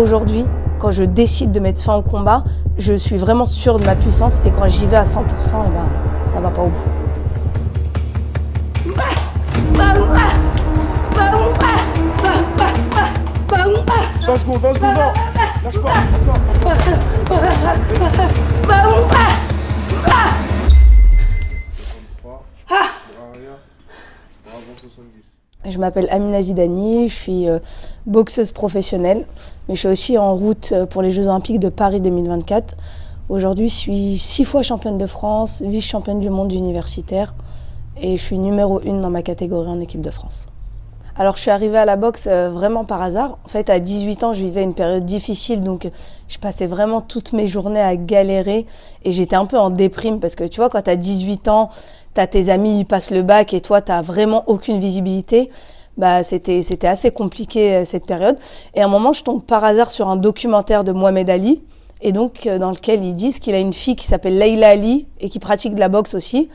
aujourd'hui, quand je décide de mettre fin au combat, je suis vraiment sûre de ma puissance et quand j'y vais à 100%, eh ben, ça va pas au bout. Lâche mon, non. Lâche pas. Je m'appelle Amina Zidani, je suis boxeuse professionnelle, mais je suis aussi en route pour les Jeux Olympiques de Paris 2024. Aujourd'hui, je suis 6 fois championne de France, vice-championne du monde universitaire et je suis numéro 1 dans ma catégorie en équipe de France. Alors je suis arrivée à la boxe vraiment par hasard. En fait, à 18 ans, je vivais une période difficile, donc je passais vraiment toutes mes journées à galérer et j'étais un peu en déprime parce que tu vois, quand tu as 18 ans, t'as tes amis, ils passent le bac et toi, t'as vraiment aucune visibilité. Bah, c'était assez compliqué cette période. Et à un moment, je tombe par hasard sur un documentaire de Mohamed Ali et donc dans lequel ils disent qu'il a une fille qui s'appelle Leila Ali et qui pratique de la boxe aussi.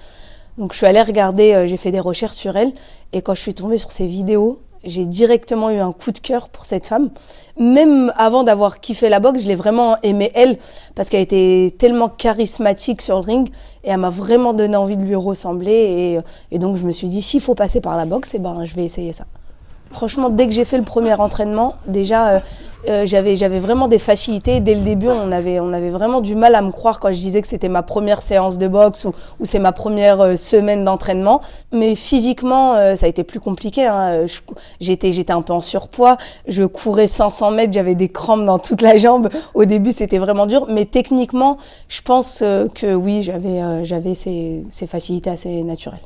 Donc je suis allée regarder, j'ai fait des recherches sur elle et quand je suis tombée sur ses vidéos, j'ai directement eu un coup de cœur pour cette femme. Même avant d'avoir kiffé la boxe, je l'ai vraiment aimée elle parce qu'elle était tellement charismatique sur le ring et elle m'a vraiment donné envie de lui ressembler et donc je me suis dit s'il faut passer par la boxe, eh ben je vais essayer ça. Franchement, dès que j'ai fait le premier entraînement, déjà, j'avais vraiment des facilités. Dès le début, on avait vraiment du mal à me croire quand je disais que c'était ma première séance de boxe ou c'est ma première semaine d'entraînement. Mais physiquement, ça a été plus compliqué. Hein. J'étais un peu en surpoids. Je courais 500 mètres, j'avais des crampes dans toute la jambe. Au début, c'était vraiment dur. Mais techniquement, je pense que oui, j'avais ces facilités assez naturelles.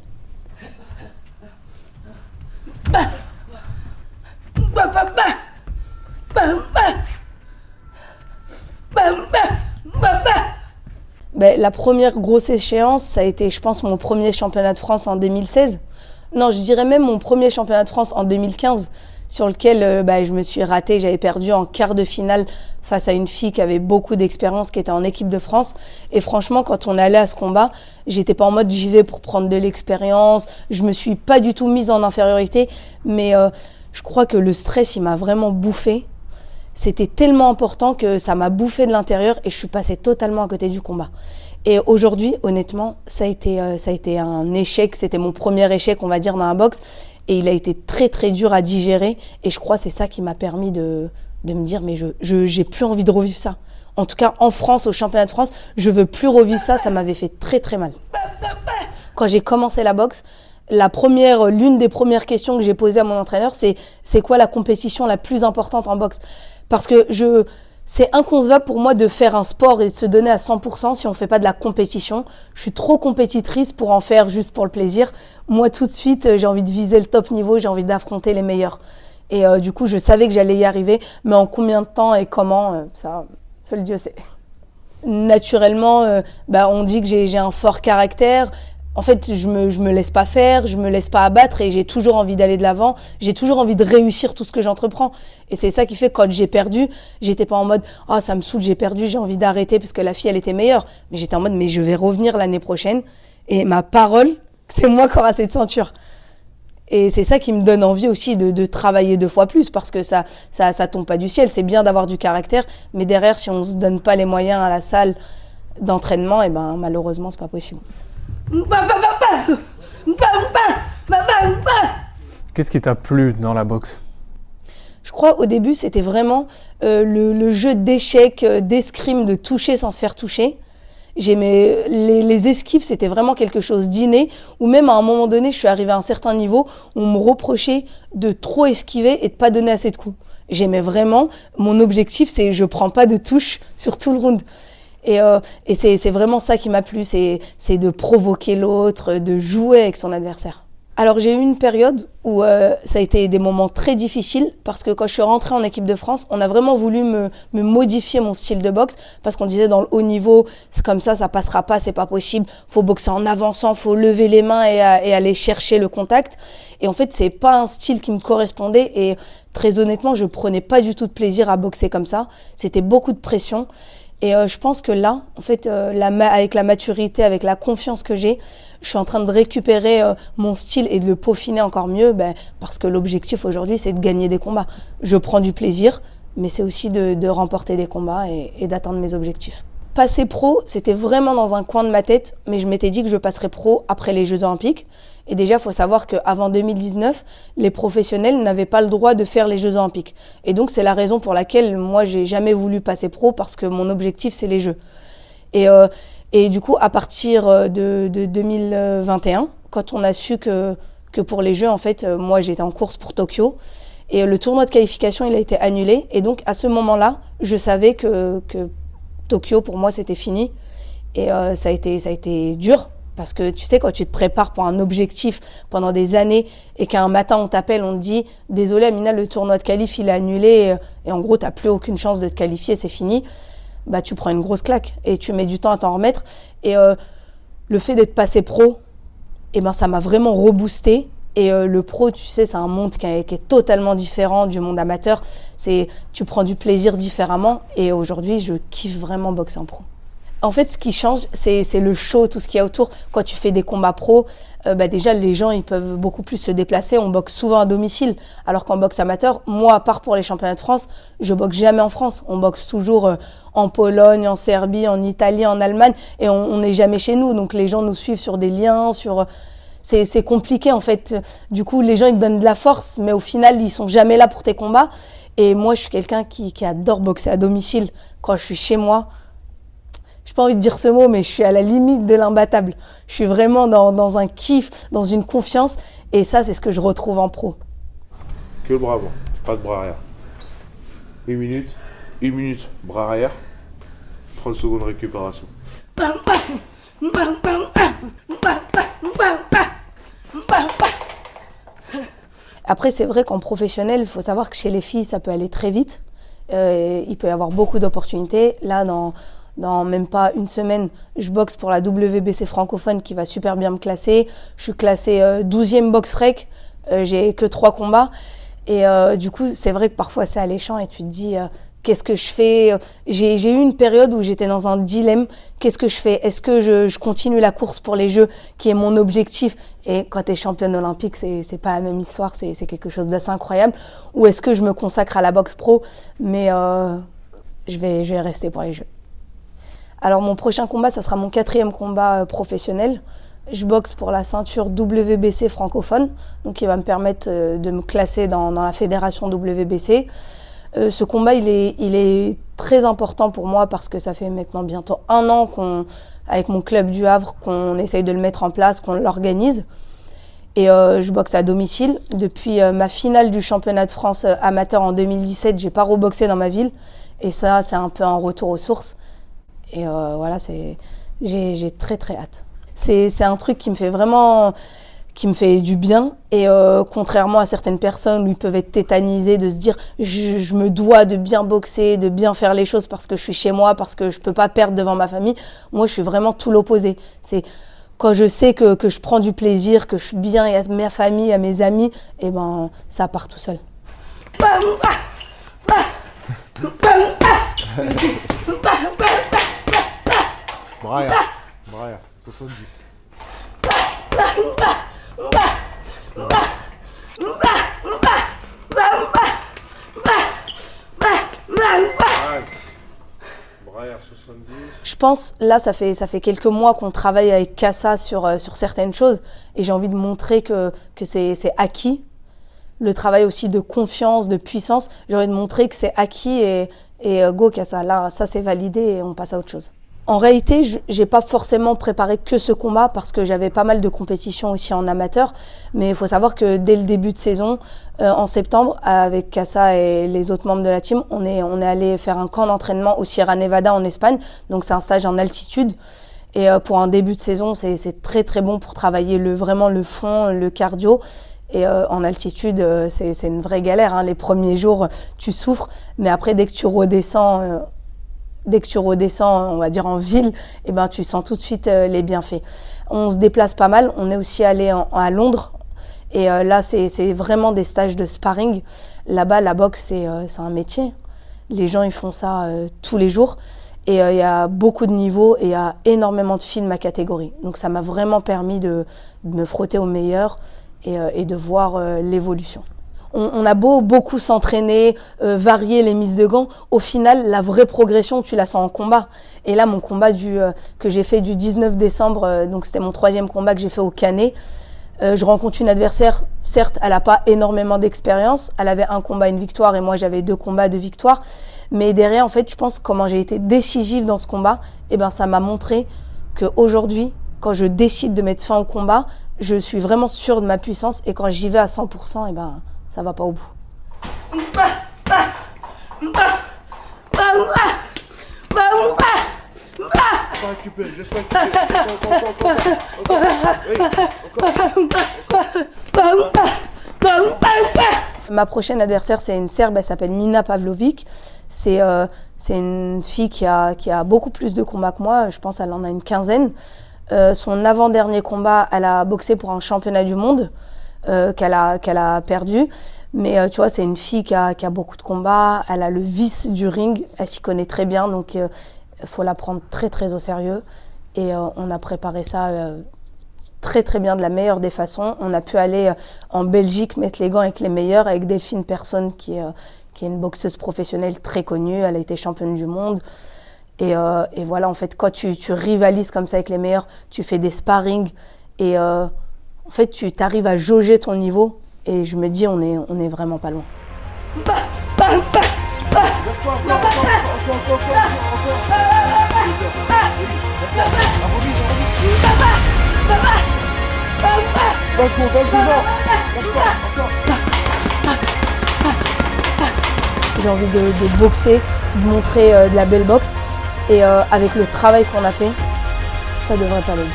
Ben, la première grosse échéance, ça a été, je pense, mon premier championnat de France en 2016. Non, je dirais même mon premier championnat de France en 2015, sur lequel je me suis ratée. J'avais perdu en quart de finale face à une fille qui avait beaucoup d'expérience, qui était en équipe de France. Et franchement, quand on allait à ce combat, j'étais pas en mode j'y vais pour prendre de l'expérience. Je me suis pas du tout mise en infériorité, mais je crois que le stress, il m'a vraiment bouffé. C'était tellement important que ça m'a bouffé de l'intérieur et je suis passée totalement à côté du combat. Et aujourd'hui, honnêtement, ça a été un échec. C'était mon premier échec, on va dire, dans la boxe. Et il a été très, très dur à digérer. Et je crois que c'est ça qui m'a permis de me dire, mais j'ai plus envie de revivre ça. En tout cas, en France, au championnat de France, je veux plus revivre ça. Ça m'avait fait très, très mal. Quand j'ai commencé la boxe, l'une des premières questions que j'ai posées à mon entraîneur, c'est quoi la compétition la plus importante en boxe? Parce que c'est inconcevable pour moi de faire un sport et de se donner à 100% si on fait pas de la compétition. Je suis trop compétitrice pour en faire juste pour le plaisir. Moi, tout de suite, j'ai envie de viser le top niveau, j'ai envie d'affronter les meilleurs. Et du coup, je savais que j'allais y arriver, mais en combien de temps et comment, ça, seul Dieu sait. Naturellement, on dit que j'ai un fort caractère. En fait, je me laisse pas faire, je me laisse pas abattre et j'ai toujours envie d'aller de l'avant. J'ai toujours envie de réussir tout ce que j'entreprends. Et c'est ça qui fait que quand j'ai perdu, j'étais pas en mode « Ah, ça me saoule, j'ai perdu, j'ai envie d'arrêter parce que la fille, elle était meilleure. » Mais j'étais en mode « Mais je vais revenir l'année prochaine. » Et ma parole, c'est moi qui aurai cette ceinture. Et c'est ça qui me donne envie aussi de travailler 2 fois plus parce que ça tombe pas du ciel. C'est bien d'avoir du caractère, mais derrière, si on se donne pas les moyens à la salle d'entraînement, eh ben, malheureusement, c'est pas possible. Qu'est-ce qui t'a plu dans la boxe? Je crois au début c'était vraiment le jeu d'échecs, d'escrime, de toucher sans se faire toucher. J'aimais les esquives, c'était vraiment quelque chose d'inné. Ou même à un moment donné, je suis arrivée à un certain niveau où on me reprochait de trop esquiver et de pas donner assez de coups. J'aimais vraiment, mon objectif c'est je prends pas de touche sur tout le round. Et c'est vraiment ça qui m'a plu, c'est de provoquer l'autre, de jouer avec son adversaire. Alors j'ai eu une période où ça a été des moments très difficiles parce que quand je suis rentrée en équipe de France, on a vraiment voulu me modifier mon style de boxe parce qu'on disait dans le haut niveau, c'est comme ça passera pas, c'est pas possible, faut boxer en avançant, faut lever les mains et aller chercher le contact. Et en fait, c'est pas un style qui me correspondait et très honnêtement, je prenais pas du tout de plaisir à boxer comme ça. C'était beaucoup de pression. Et je pense que là, en fait, avec la maturité, avec la confiance que j'ai, je suis en train de récupérer mon style et de le peaufiner encore mieux, parce que l'objectif aujourd'hui, c'est de gagner des combats. Je prends du plaisir, mais c'est aussi de remporter des combats et d'atteindre mes objectifs. Passer pro, c'était vraiment dans un coin de ma tête, mais je m'étais dit que je passerais pro après les Jeux Olympiques. Et déjà, il faut savoir qu'avant 2019, les professionnels n'avaient pas le droit de faire les Jeux Olympiques. Et donc, c'est la raison pour laquelle moi, j'ai jamais voulu passer pro, parce que mon objectif, c'est les Jeux. Et du coup, à partir de 2021, quand on a su que pour les Jeux, en fait, moi, j'étais en course pour Tokyo. Et le tournoi de qualification, il a été annulé. Et donc, à ce moment-là, je savais que Tokyo, pour moi, c'était fini. Et ça a été dur. Parce que tu sais, quand tu te prépares pour un objectif pendant des années et qu'un matin, on t'appelle, on te dit « Désolé, Amina, le tournoi de qualif, il est annulé. » Et en gros, tu n'as plus aucune chance de te qualifier, c'est fini. Bah, tu prends une grosse claque et tu mets du temps à t'en remettre. Et le fait d'être passé pro, ça m'a vraiment reboosté. Et le pro, tu sais, c'est un monde qui est totalement différent du monde amateur. Tu prends du plaisir différemment. Et aujourd'hui, je kiffe vraiment boxer en pro. En fait, ce qui change, c'est le show, tout ce qu'il y a autour. Quand tu fais des combats pro, déjà, les gens, ils peuvent beaucoup plus se déplacer. On boxe souvent à domicile. Alors qu'en boxe amateur, moi, à part pour les championnats de France, je boxe jamais en France. On boxe toujours en Pologne, en Serbie, en Italie, en Allemagne. Et on n'est jamais chez nous. Donc, les gens nous suivent sur des liens, c'est compliqué, en fait. Du coup, les gens, ils te donnent de la force, mais au final, ils sont jamais là pour tes combats. Et moi, je suis quelqu'un qui adore boxer à domicile. Quand je suis chez moi, j'ai pas envie de dire ce mot, mais je suis à la limite de l'imbattable. Je suis vraiment dans un kiff, dans une confiance. Et ça, c'est ce que je retrouve en pro. Que le bras avant, pas de bras arrière. 1 minute, bras arrière. 30 secondes récupération. Après, c'est vrai qu'en professionnel, il faut savoir que chez les filles, ça peut aller très vite. Il peut y avoir beaucoup d'opportunités. Là, dans même pas une semaine, je boxe pour la WBC francophone qui va super bien me classer. Je suis classée 12e box rec, j'ai que 3 combats. Et du coup, c'est vrai que parfois c'est alléchant et tu te dis qu'est-ce que je fais ? J'ai eu une période où j'étais dans un dilemme. Qu'est-ce que je fais ? Est-ce que je continue la course pour les Jeux, qui est mon objectif ? Et quand tu es championne olympique, c'est pas la même histoire, c'est quelque chose d'assez incroyable. Ou est-ce que je me consacre à la boxe pro ? Mais je vais rester pour les Jeux. Alors mon prochain combat, ça sera mon 4e combat professionnel. Je boxe pour la ceinture WBC francophone, donc il va me permettre de me classer dans la fédération WBC. Ce combat, il est très important pour moi parce que ça fait maintenant bientôt 1 an avec mon club du Havre, qu'on essaye de le mettre en place, qu'on l'organise. Et je boxe à domicile. Depuis ma finale du championnat de France amateur en 2017, j'ai pas reboxé dans ma ville. Et ça, c'est un peu un retour aux sources. Et voilà, j'ai très très hâte. C'est un truc qui me fait du bien. Et contrairement à certaines personnes où ils peuvent être tétanisés de se dire je me dois de bien boxer, de bien faire les choses parce que je suis chez moi, parce que je peux pas perdre devant ma famille. Moi, je suis vraiment tout l'opposé. C'est quand je sais que je prends du plaisir, que je suis bien à ma famille, à mes amis, et ça part tout seul. Bras arrière, 70. Bras arrière, 70. Je pense, là, ça fait quelques mois qu'on travaille avec Kassa sur certaines choses et j'ai envie de montrer que c'est acquis. Le travail aussi de confiance, de puissance, j'ai envie de montrer que c'est acquis et go Kassa, là, ça c'est validé et on passe à autre chose. En réalité, j'ai pas forcément préparé que ce combat parce que j'avais pas mal de compétitions aussi en amateur. Mais il faut savoir que dès le début de saison, en septembre, avec Kassa et les autres membres de la team, on est allé faire un camp d'entraînement au Sierra Nevada en Espagne. Donc c'est un stage en altitude. Et pour un début de saison, c'est très très bon pour travailler vraiment le fond, le cardio. Et en altitude, c'est une vraie galère, hein. Les premiers jours, tu souffres. Mais après, dès que tu redescends, on va dire en ville, tu sens tout de suite les bienfaits. On se déplace pas mal. On est aussi allé à Londres. Et là, c'est vraiment des stages de sparring. Là-bas, la boxe, c'est un métier. Les gens, ils font ça tous les jours. Et il y a beaucoup de niveaux et il y a énormément de filles de ma catégorie. Donc, ça m'a vraiment permis de me frotter au meilleur et de voir l'évolution. on a beaucoup s'entraîner, varier les mises de gants, au final, la vraie progression, tu la sens en combat. Et là, mon combat que j'ai fait du 19 décembre, donc c'était mon 3e combat que j'ai fait au Canet, je rencontre une adversaire, certes, elle n'a pas énormément d'expérience, elle avait un combat, une victoire, et moi j'avais 2 combats, 2 victoires. Mais derrière, en fait, je pense comment j'ai été décisive dans ce combat, et ben ça m'a montré qu'aujourd'hui, quand je décide de mettre fin au combat, je suis vraiment sûre de ma puissance, et quand j'y vais à 100%, et ben ça va pas au bout. Pas récupérer, juste récupérer. Ma prochaine adversaire, c'est une Serbe, elle s'appelle Nina Pavlovic. C'est une fille qui a beaucoup plus de combats que moi, je pense qu'elle en a une 15aine. Son avant-dernier combat, elle a boxé pour un championnat du monde qu'elle a perdu. Mais tu vois, c'est une fille qui a beaucoup de combats, elle a le vice du ring, elle s'y connaît très bien, donc il faut la prendre très très au sérieux. Et on a préparé ça très très bien, de la meilleure des façons. On a pu aller en Belgique mettre les gants avec les meilleurs, avec Delphine Persson qui est une boxeuse professionnelle très connue, elle a été championne du monde. Et voilà, en fait, quand tu rivalises comme ça avec les meilleurs, tu fais des sparring et en fait, tu arrives à jauger ton niveau. Et je me dis, on est vraiment pas loin. J'ai envie de boxer, de montrer de la belle boxe. Et avec le travail qu'on a fait, ça devrait pas aller.